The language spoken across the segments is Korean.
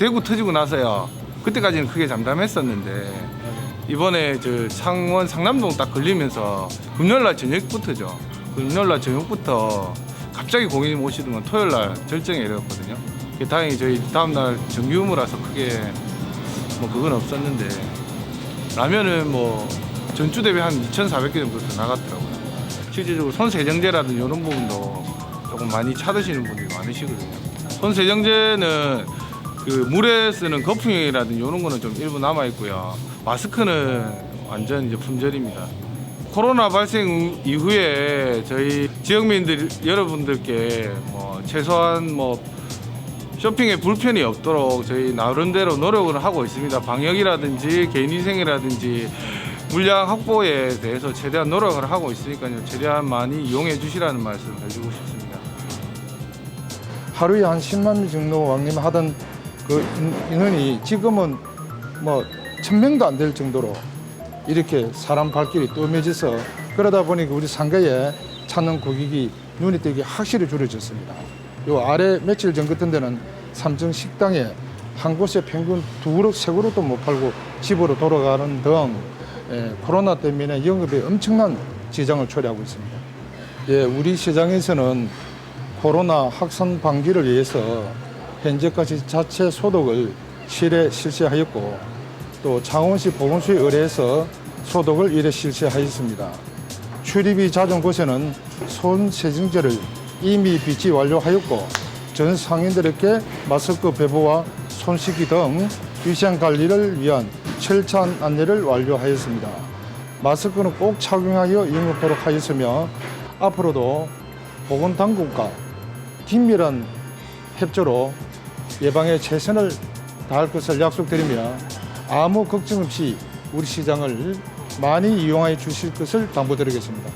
대구 터지고 나서야 그때까지는 크게 잠잠했었는데 이번에 저 창원 상남동 딱 걸리면서 금요일날 저녁부터죠. 금요일날 저녁부터 갑자기 고객님 오시더만 토요일날 절정에 이르렀거든요. 다행히 저희 다음날 정규 유무라서 크게 뭐 그건 없었는데 라면은 뭐 전주 대비 한 2,400개 정도 더 나갔더라고요. 실질적으로 손세정제라든지 이런 부분도 조금 많이 찾으시는 분들이 많으시거든요. 손세정제는 그 물에 쓰는 거품이라든지 이런 거는 좀 일부 남아 있고요. 마스크는 완전 이제 품절입니다. 코로나 발생 이후에 저희 지역민들 여러분들께 뭐 최소한 뭐 쇼핑에 불편이 없도록 저희 나름대로 노력을 하고 있습니다. 방역이라든지 개인위생이라든지 물량 확보에 대해서 최대한 노력을 하고 있으니까요. 최대한 많이 이용해 주시라는 말씀을 해주고 싶습니다. 하루에 한 10만 명 정도 왕림하던 그 인원이 지금은 뭐 1,000명도 안 될 정도로 이렇게 사람 발길이 뜸해져서 그러다 보니까 우리 상가에 찾는 고객이 눈이 띄게 확실히 줄어졌습니다. 요 아래 며칠 전 같은 데는 삼성 식당에 한 곳에 평균 2그릇, 3그릇도 못 팔고 집으로 돌아가는 등 코로나 때문에 영업에 엄청난 지장을 초래하고 있습니다. 예, 우리 시장에서는 코로나 확산 방지를 위해서 현재까지 자체 소독을 실에 실시하였고 또 창원시 보건소에 의뢰해서 소독을 일회 실시하였습니다. 출입이 잦은 곳에는 손 세정제를 이미 비치 완료하였고 전 상인들에게 마스크 배부와 손 씻기 등 위생 관리를 위한 철저한 안내를 완료하였습니다. 마스크는 꼭 착용하여 영업하도록 하였으며 앞으로도 보건당국과 긴밀한 협조로 예방에 최선을 다할 것을 약속드리며 아무 걱정 없이 우리 시장을 많이 이용해 주실 것을 당부드리겠습니다.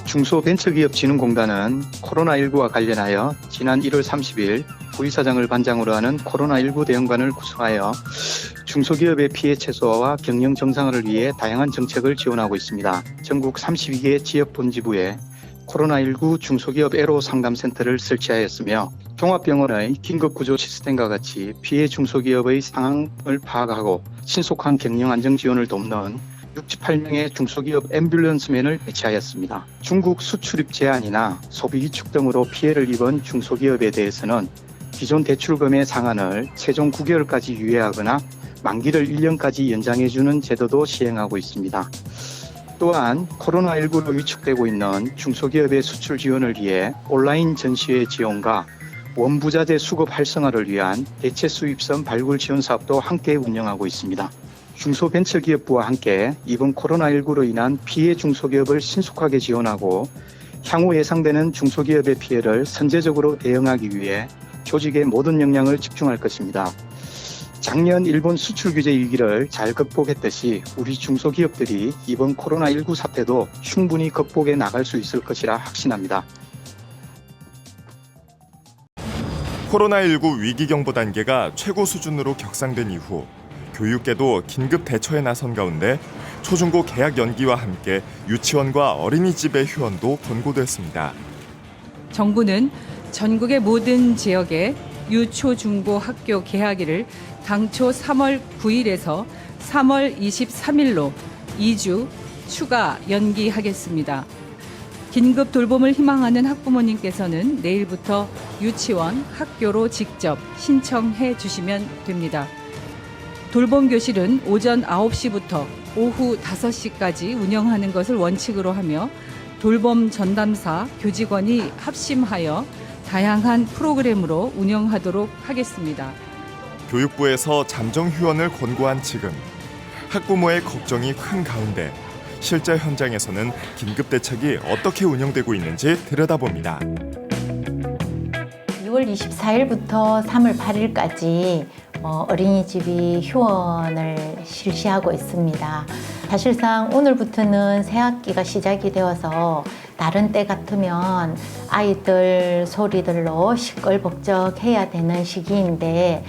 중소벤처기업진흥공단은 코로나19와 관련하여 지난 1월 30일 부이사장을 반장으로 하는 코로나19 대응반을 구성하여 중소기업의 피해 최소화와 경영 정상화를 위해 다양한 정책을 지원하고 있습니다. 전국 32개 지역본지부에 코로나19 중소기업 애로 상담센터를 설치하였으며 종합병원의 긴급구조 시스템과 같이 피해 중소기업의 상황을 파악하고 신속한 경영 안정 지원을 돕는 68명의 중소기업 앰뷸런스맨을 배치하였습니다. 중국 수출입 제한이나 소비 위축 등으로 피해를 입은 중소기업에 대해서는 기존 대출금의 상한을 최종 9개월까지 유예하거나 만기를 1년까지 연장해주는 제도도 시행하고 있습니다. 또한 코로나19로 위축되고 있는 중소기업의 수출 지원을 위해 온라인 전시회 지원과 원부자재 수급 활성화를 위한 대체 수입선 발굴 지원 사업도 함께 운영하고 있습니다. 중소벤처기업부와 함께 이번 코로나19로 인한 피해 중소기업을 신속하게 지원하고 향후 예상되는 중소기업의 피해를 선제적으로 대응하기 위해 조직의 모든 역량을 집중할 것입니다. 작년 일본 수출 규제 위기를 잘 극복했듯이 우리 중소기업들이 이번 코로나19 사태도 충분히 극복해 나갈 수 있을 것이라 확신합니다. 코로나19 위기경보 단계가 최고 수준으로 격상된 이후 교육계도 긴급 대처에 나선 가운데 초중고 개학 연기와 함께 유치원과 어린이집의 휴원도 권고됐습니다. 정부는 전국의 모든 지역에 유초, 중고 학교 개학일을 당초 3월 9일에서 3월 23일로 2주 추가 연기하겠습니다. 긴급 돌봄을 희망하는 학부모님께서는 내일부터 유치원, 학교로 직접 신청해 주시면 됩니다. 돌봄 교실은 오전 9시부터 오후 5시까지 운영하는 것을 원칙으로 하며 돌봄 전담사, 교직원이 합심하여 다양한 프로그램으로 운영하도록 하겠습니다. 교육부에서 잠정 휴원을 권고한 지금 학부모의 걱정이 큰 가운데 실제 현장에서는 긴급 대책이 어떻게 운영되고 있는지 들여다봅니다. 6월 24일부터 3월 8일까지 어린이집이 휴원을 실시하고 있습니다. 사실상 오늘부터는 새학기가 시작이 되어서 다른 때 같으면 아이들 소리들로 시끌벅적해야 되는 시기인데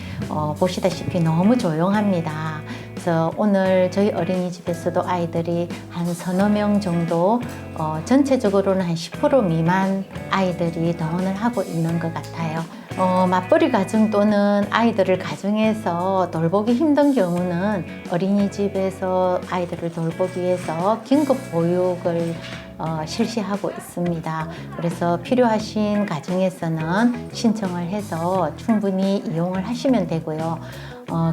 보시다시피 너무 조용합니다. 그래서 오늘 저희 어린이집에서도 아이들이 한 서너 명 정도 전체적으로는 한 10% 미만 아이들이 등원을 하고 있는 것 같아요. 맞벌이 가정 또는 아이들을 가정에서 돌보기 힘든 경우는 어린이집에서 아이들을 돌보기 위해서 긴급 보육을 실시하고 있습니다. 그래서 필요하신 가정에서는 신청을 해서 충분히 이용을 하시면 되고요.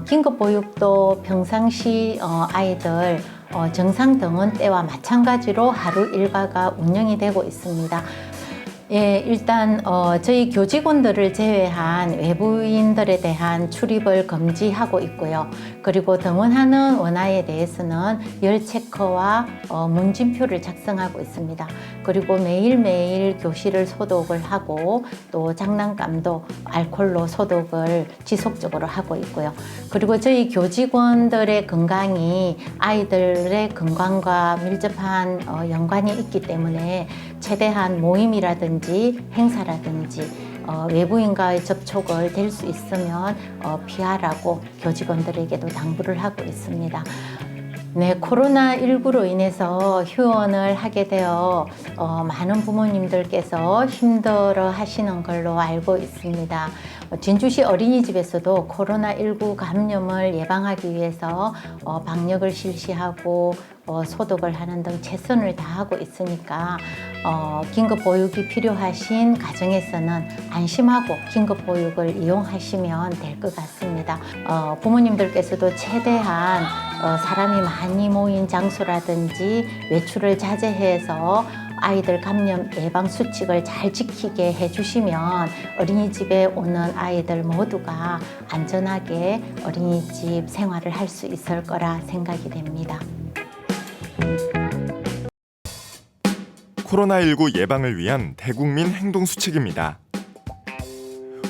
긴급 보육도 평상시 아이들 정상 등원 때와 마찬가지로 하루 일과가 운영이 되고 있습니다. 예, 일단 저희 교직원들을 제외한 외부인들에 대한 출입을 금지하고 있고요. 그리고 등원하는 원화에 대해서는 열 체크와 문진표를 작성하고 있습니다. 그리고 매일매일 교실을 소독을 하고 또 장난감도 알코올로 소독을 지속적으로 하고 있고요. 그리고 저희 교직원들의 건강이 아이들의 건강과 밀접한 연관이 있기 때문에 최대한 모임이라든지 행사라든지 외부인과의 접촉을 될 수 있으면 피하라고 교직원들에게도 당부를 하고 있습니다. 네, 코로나19로 인해서 휴원을 하게 되어 많은 부모님들께서 힘들어 하시는 걸로 알고 있습니다. 진주시 어린이집에서도 코로나19 감염을 예방하기 위해서 방역을 실시하고 소독을 하는 등 최선을 다하고 있으니까 긴급 보육이 필요하신 가정에서는 안심하고 긴급 보육을 이용하시면 될 것 같습니다. 부모님들께서도 최대한 사람이 많이 모인 장소라든지 외출을 자제해서 아이들 감염 예방 수칙을 잘 지키게 해주시면 어린이집에 오는 아이들 모두가 안전하게 어린이집 생활을 할 수 있을 거라 생각이 됩니다. 코로나19 예방을 위한 대국민 행동 수칙입니다.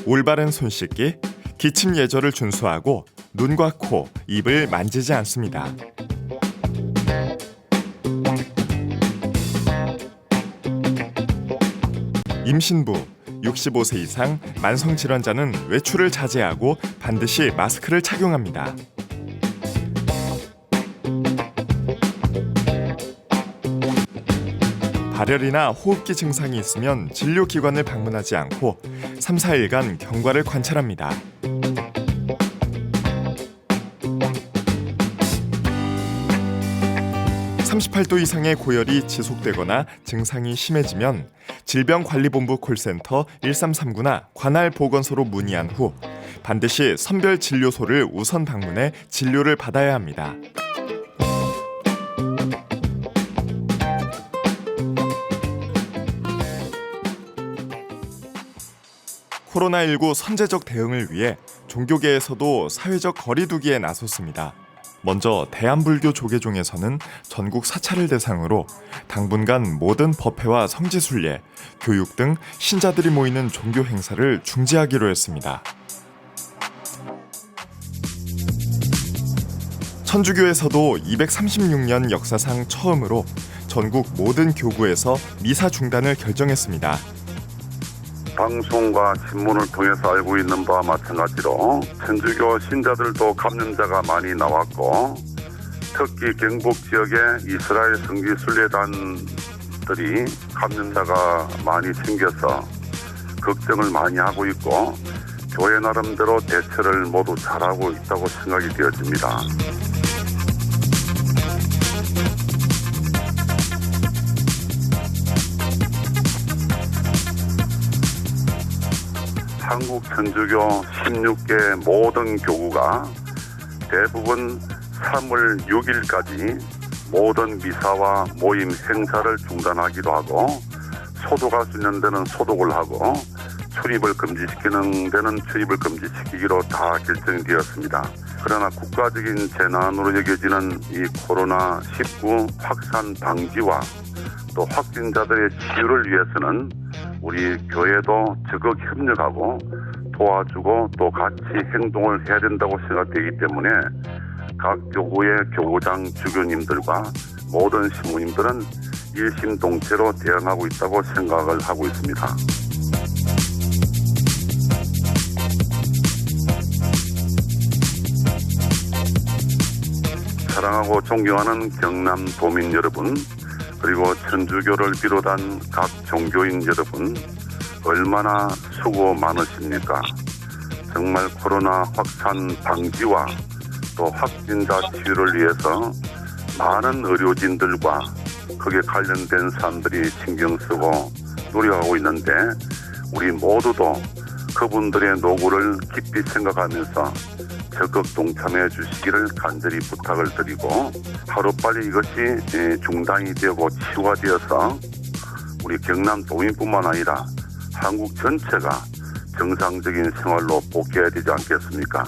올바른 손 씻기, 기침 예절을 준수하고 눈과 코, 입을 만지지 않습니다. 임신부, 65세 이상 만성 질환자는 외출을 자제하고 반드시 마스크를 착용합니다. 발열이나 호흡기 증상이 있으면 진료기관을 방문하지 않고 3, 4일간 경과를 관찰합니다. (38도) 이상의 고열이 지속되거나 증상이 심해지면 질병관리본부 콜센터 1339나 관할 보건소로 문의한 후 반드시 선별진료소를 우선 방문해 진료를 받아야 합니다. 코로나19 선제적 대응을 위해 종교계에서도 사회적 거리두기에 나섰습니다. 먼저 대한불교 조계종에서는 전국 사찰을 대상으로 당분간 모든 법회와 성지순례, 교육 등 신자들이 모이는 종교 행사를 중지하기로 했습니다. 천주교에서도 236년 역사상 처음으로 전국 모든 교구에서 미사 중단을 결정했습니다. 방송과 신문을 통해서 알고 있는 바와 마찬가지로 천주교 신자들도 감염자가 많이 나왔고 특히 경북 지역의 이스라엘 성지순례단들이 감염자가 많이 생겨서 걱정을 많이 하고 있고 교회 나름대로 대처를 모두 잘하고 있다고 생각이 되어집니다. 한국 천주교 16개 모든 교구가 대부분 3월 6일까지 모든 미사와 모임 행사를 중단하기도 하고 소도가 수 있는 데는 소독을 하고 출입을 금지시키는 데는 출입을 금지시키기로 다 결정이 되었습니다. 그러나 국가적인 재난으로 여겨지는 이 코로나19 확산 방지와 또 확진자들의 치유를 위해서는 우리 교회도 적극 협력하고 도와주고 또 같이 행동을 해야 된다고 생각되기 때문에 각 교구의 교구장 주교님들과 모든 신부님들은 일심동체로 대응하고 있다고 생각을 하고 있습니다. 사랑하고 존경하는 경남 도민 여러분, 그리고 천주교를 비롯한 각 종교인 여러분, 얼마나 수고 많으십니까? 정말 코로나 확산 방지와 또 확진자 치유를 위해서 많은 의료진들과 거기에 관련된 사람들이 신경 쓰고 노력하고 있는데 우리 모두도 그분들의 노고를 깊이 생각하면서 적극 동참해 주시기를 간절히 부탁을 드리고 하루빨리 이것이 중단이 되고 치유가 되어서 우리 경남 도민뿐만 아니라 한국 전체가 정상적인 생활로 복귀해야 되지 않겠습니까?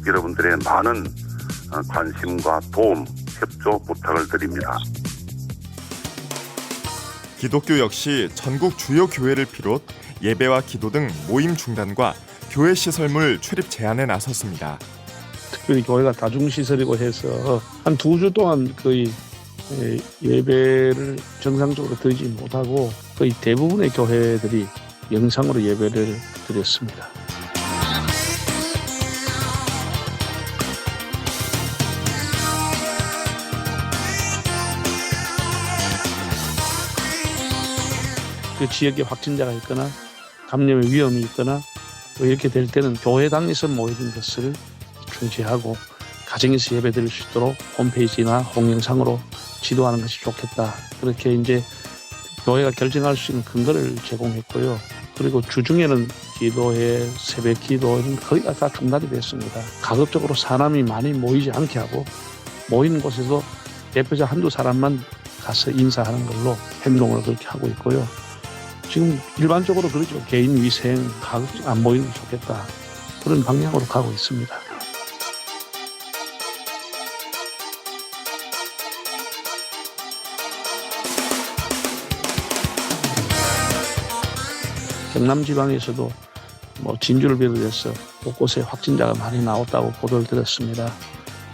여러분들의 많은 관심과 도움, 협조 부탁을 드립니다. 기독교 역시 전국 주요 교회를 비롯 예배와 기도 등 모임 중단과 교회 시설물 출입 제한에 나섰습니다. 특별히 교회가 다중시설이고 해서 한 2주 동안 거의 예배를 정상적으로 드리지 못하고 거의 대부분의 교회들이 영상으로 예배를 드렸습니다. 그 지역에 확진자가 있거나 감염의 위험이 있거나 이렇게 될 때는 교회당에서 모이는 것을 중지하고 가정에서 예배드릴 수 있도록 홈페이지나 동영상으로 지도하는 것이 좋겠다. 그렇게 이제 교회가 결정할 수 있는 근거를 제공했고요. 그리고 주중에는 기도회, 새벽 기도는 거의 다 중단이 됐습니다. 가급적으로 사람이 많이 모이지 않게 하고 모이는 곳에서 대표자 한두 사람만 가서 인사하는 걸로 행동을 그렇게 하고 있고요. 지금 일반적으로 그러죠. 개인 위생, 가급적 안 모이는 게 좋겠다. 그런 방향으로 가고 있습니다. 경남 지방에서도 진주를 비롯해서 곳곳에 확진자가 많이 나왔다고 보도를 들었습니다.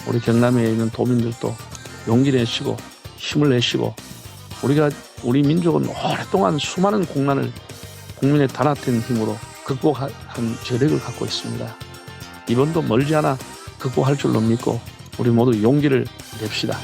우리 경남에 있는 도민들도 용기 내시고 힘을 내시고 우리 민족은 오랫동안 수많은 공난을 국민의 단합된 힘으로 극복한 저력을 갖고 있습니다. 이번도 멀지 않아 극복할 줄로 믿고 우리 모두 용기를 냅시다.